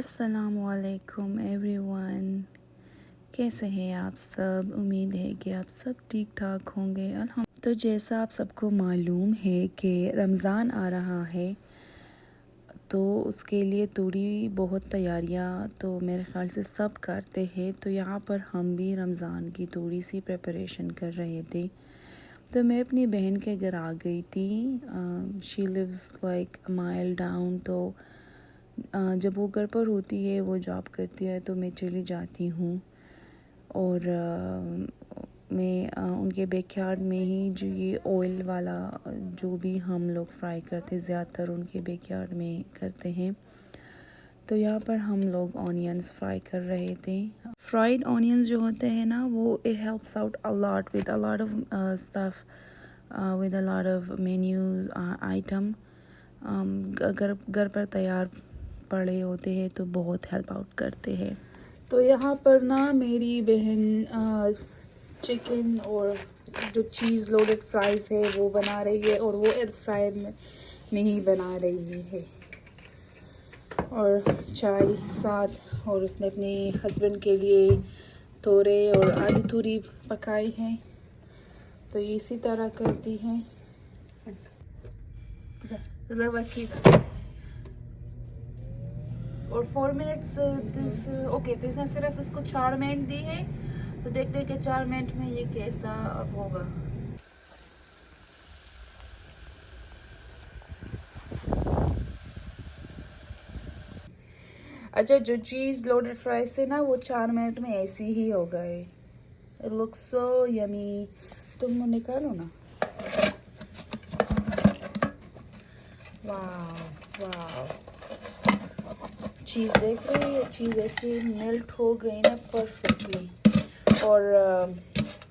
अस्सलामुअलैकुम एवरीवन, कैसे हैं आप सब। उम्मीद है कि आप सब ठीक ठाक होंगे। तो जैसा आप सबको मालूम है कि रमज़ान आ रहा है, तो उसके लिए थोड़ी बहुत तैयारियां तो मेरे ख़्याल से सब करते हैं। तो यहाँ पर हम भी रमज़ान की थोड़ी सी प्रिपरेशन कर रहे थे। तो मैं अपनी बहन के घर आ गई थी। She lives like a mile down. तो जब वो घर पर होती है, वो जॉब करती है, तो मैं चली जाती हूँ। और मैं उनके बैकयार्ड में ही जो ये ऑयल वाला जो भी हम लोग फ्राई करते, ज़्यादातर उनके बैकयार्ड में करते हैं। तो यहाँ पर हम लोग ऑनियंस फ्राई कर रहे थे। फ्राइड ऑनियंस जो होते हैं ना, वो it helps out a lot with a lot of stuff, with a lot of menu item. अगर घर पर तैयार पड़े होते हैं तो बहुत हेल्प आउट करते हैं। तो यहाँ पर ना मेरी बहन चिकन और जो चीज़ लोडेड फ्राइज़ है वो बना रही है, और वो एयर फ्राई में ही बना रही है। और चाय साथ, और उसने अपने हस्बैंड के लिए तोरे और आलू तूरी पकाई हैं। तो ये इसी तरह करती हैं। और 4 मिनट्स दिस ओके। तो इसने सिर्फ इसको 4 मिनट दी है। तो देखते हैं कि 4 मिनट में ये कैसा अब होगा। अच्छा, जो चीज़ लोडेड फ्राइज थे ना, वो 4 मिनट में ऐसी ही हो गए। It looks so yummy. तुम निकालो ना। वाह वाह, चीज़ देख रही है, चीज़ ऐसे मेल्ट हो गई ना परफेक्टली। और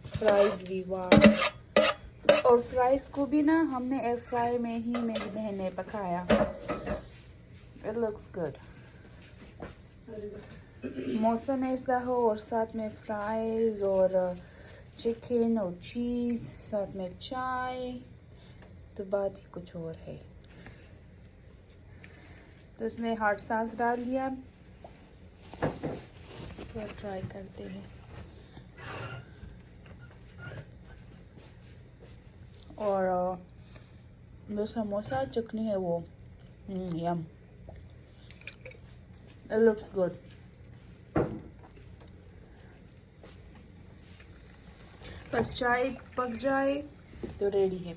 फ्राइज़ भी वाह। और फ्राइज़ को भी ना हमने एयर फ्राई में ही मेरी बहन ने पकाया। It looks good. मौसम ऐसा हो और साथ में फ्राइज़ और चिकन और चीज़, साथ में चाय, तो बात ही कुछ और है। तो इसने हॉट सॉस डाल दिया। तो ट्राई करते हैं। और जो समोसा चटनी है वो यम, इट लुक्स गुड। बस चाय पक जाए तो रेडी है।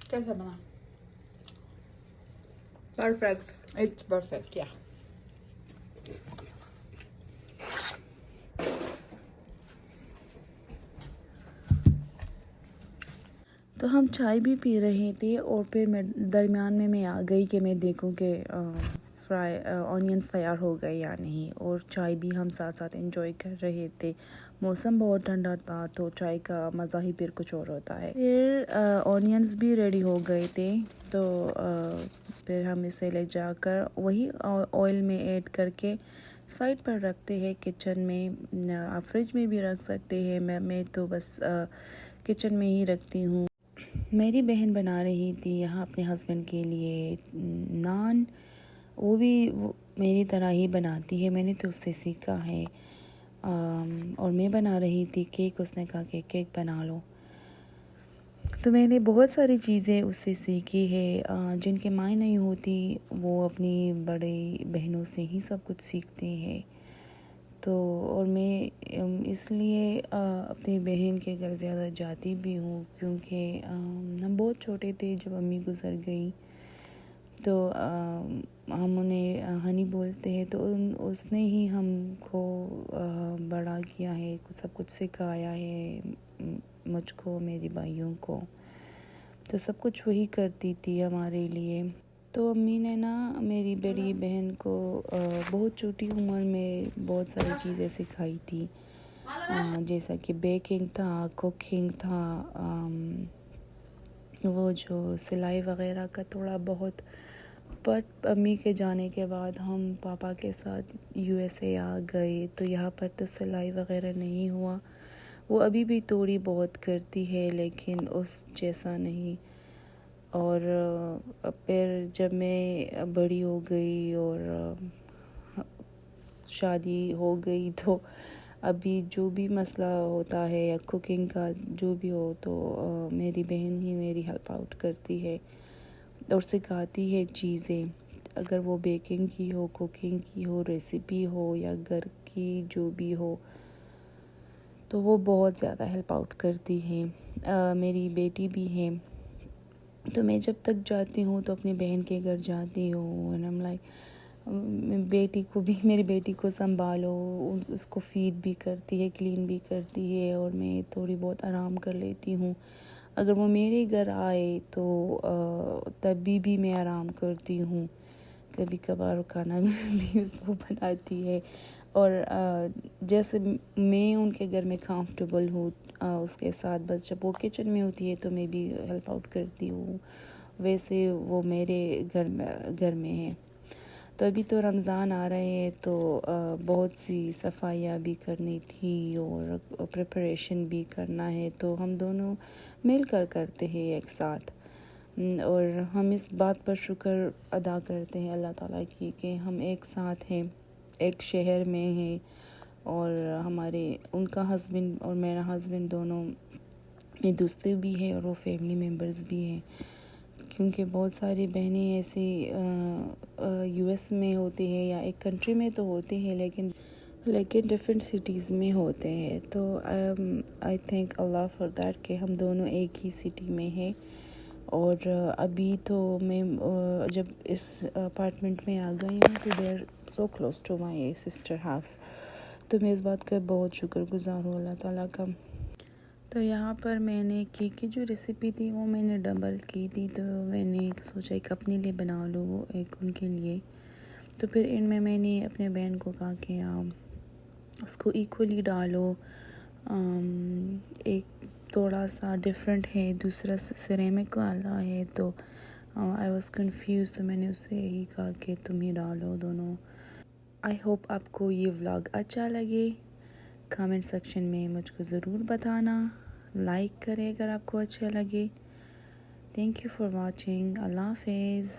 कैसा बना? परफेक्ट, इट्स परफेक्ट या। तो हम चाय भी रहे थे, और फिर मैं दरमियान में मैं आ गई कि मैं देखूं कि फ्राई ऑनियंस तैयार हो गए या नहीं। और चाय भी हम साथ साथ एंजॉय कर रहे थे। मौसम बहुत ठंडा था, तो चाय का मज़ा ही फिर कुछ और होता है। फिर ऑनियंस भी रेडी हो गए थे। तो फिर हम इसे ले जाकर वही ऑयल में ऐड करके साइड पर रखते हैं किचन में। आप फ्रिज में भी रख सकते हैं। मैं तो बस किचन में ही रखती हूँ। मेरी बहन बना रही थी यहाँ अपने हस्बैंड के लिए नान। वो मेरी तरह ही बनाती है, मैंने तो उससे सीखा है। और मैं बना रही थी केक। उसने कहा कि केक बना लो। तो मैंने बहुत सारी चीज़ें उससे सीखी है। जिनके माँ नहीं होती, वो अपनी बड़े बहनों से ही सब कुछ सीखते हैं। तो और मैं इसलिए अपनी बहन के घर ज़्यादा जाती भी हूँ, क्योंकि हम बहुत छोटे थे जब अम्मी गुज़र गई। तो हम उन्हें हनी बोलते हैं। तो उसने ही हमको बड़ा किया है, सब कुछ सिखाया है मुझको, मेरे भाइयों को। तो सब कुछ वही करती थी हमारे लिए। तो अम्मी ने ना मेरी बड़ी बहन को बहुत छोटी उम्र में बहुत सारी चीज़ें सिखाई थी। जैसा कि बेकिंग था, कुकिंग था, वो जो सिलाई वगैरह का थोड़ा बहुत। पर अम्मी के जाने के बाद हम पापा के साथ यूएसए आ गए, तो यहाँ पर तो सिलाई वगैरह नहीं हुआ। वो अभी भी थोड़ी बहुत करती है, लेकिन उस जैसा नहीं। और फिर जब मैं बड़ी हो गई और शादी हो गई तो अभी जो भी मसला होता है या कुकिंग का जो भी हो तो मेरी बहन ही मेरी हेल्प आउट करती है और सिखाती है चीज़ें, अगर वो बेकिंग की हो, कुकिंग की हो, रेसिपी हो या घर की जो भी हो, तो वो बहुत ज़्यादा हेल्प आउट करती है। मेरी बेटी भी है, तो मैं जब तक जाती हूँ तो अपनी बहन के घर जाती हूँ एंड आई एम लाइक मेरी बेटी को संभालो, उसको फीड भी करती है, क्लीन भी करती है और मैं थोड़ी बहुत आराम कर लेती हूँ। अगर वो मेरे घर आए तो तभी भी मैं आराम करती हूँ, कभी कभार खाना भी उसको बनाती है और जैसे मैं उनके घर में कंफर्टेबल हूँ उसके साथ, बस जब वो किचन में होती है तो मैं भी हेल्प आउट करती हूँ, वैसे वो मेरे घर में है। तो अभी तो रमज़ान आ रहे हैं तो बहुत सी सफाइयाँ भी करनी थी और प्रिपरेशन भी करना है, तो हम दोनों मिलकर करते हैं एक साथ। और हम इस बात पर शुक्र अदा करते हैं अल्लाह ताला की कि हम एक साथ हैं, एक शहर में हैं और हमारे उनका हस्बैंड और मेरा हस्बैंड दोनों में दोस्ती भी है और वो फैमिली मेम्बर्स भी हैं, क्योंकि बहुत सारी बहनें ऐसी यूएस में होती है या एक कंट्री में तो होती है लेकिन डिफरेंट सिटीज़ में होते हैं। तो आई थैंक अल्लाह फॉर दैट कि हम दोनों एक ही सिटी में हैं। और अभी तो मैं जब इस अपार्टमेंट में आ गई हूँ तो there so close to my sister house, तो मैं इस बात का बहुत शुक्रगुज़ार हूँ अल्लाह ताला का। तो यहाँ पर मैंने केक की जो रेसिपी थी वो मैंने डबल की थी, तो मैंने सोचा एक अपने लिए बना लूँ एक उनके लिए। तो फिर इनमें मैंने अपने बहन को कहा कि आप उसको इक्वली डालो, एक थोड़ा सा डिफरेंट है, दूसरा सिरेमिक वाला है, तो आई वॉज कंफ्यूज, तो मैंने उससे यही कहा कि तुम ही डालो दोनों। आई होप आपको ये व्लॉग अच्छा लगे, कमेंट सेक्शन में मुझको ज़रूर बताना, लाइक करें अगर आपको अच्छा लगे। थैंक यू फॉर वॉचिंग, अल्लाह हाफिज़।